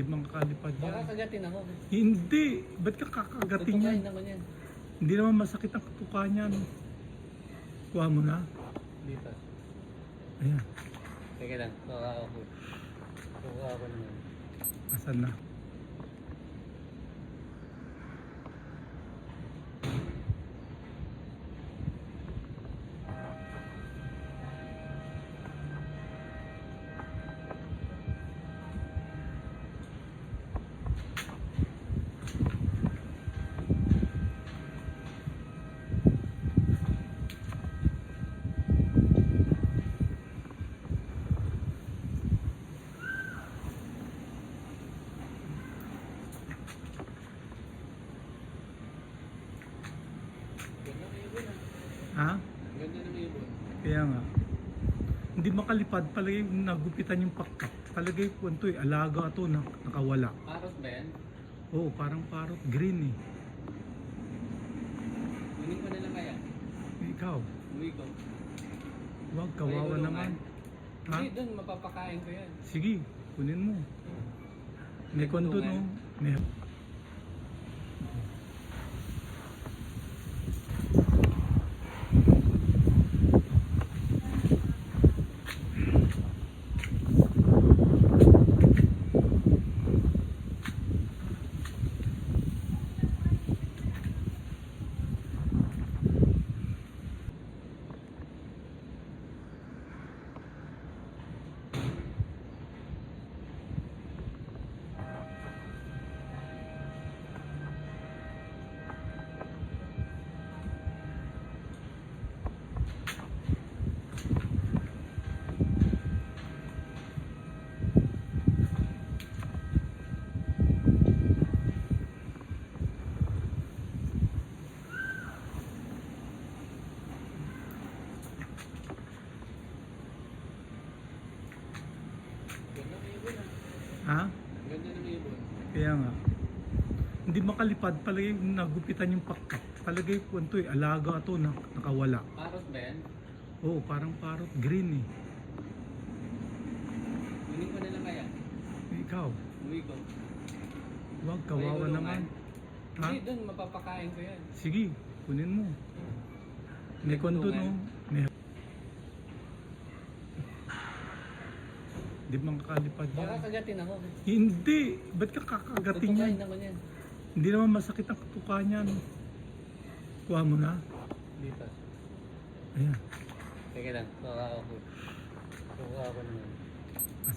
man kakalipad yan. Baka kagatin ako. Hindi. Ba't ka kakagatin yan? Tutukain naman yan. Hindi naman masakit ang tuka niyan. Kuha mo na. Dito. Ayan. Teka lang. Tuka ako. Tuka ako naman. Asan na? Ganda ng ibon ah. Ha? Ganda ng ibon. Kaya nga. Hindi makalipad. Palagay nagupitan yung pakpak. Palagay po ito eh. Alaga ito na nakawala. Parot ba yan? Oo, parang parot. Green eh. Kunin ko na lang kaya. Ikaw. Uwi ko. Huwag, May kawawa ulungan. naman. Ha? Hindi, doon mapapakain ko yan. Sige, kunin mo. May kondo no? May... Ganda ng ibon ah. Ha? Ganda ng ibon. Kaya nga. Hindi makalipad. Palagay nagupitan yung pakpak. Palagay po ito eh. Alaga ito na nakawala. Parot ba yan? Oo, parang parot. Green eh. Kunin ko na lang kaya. Ikaw. Uwi ko. Huwag, May kawawa ulungan. naman. Ha? Hindi, doon mapapakain ko yan. Sige, kunin mo. May kondo no? May... Hindi man kakalipad Baka yan. kagatin ako. Hindi. Ba't ka kakagatin yan? Tutukain naman yan. Hindi naman masakit ang tuka niyan. Kuha mo na. Dito. Ayan. Teka lang. Tuka ako. Tuka ako naman.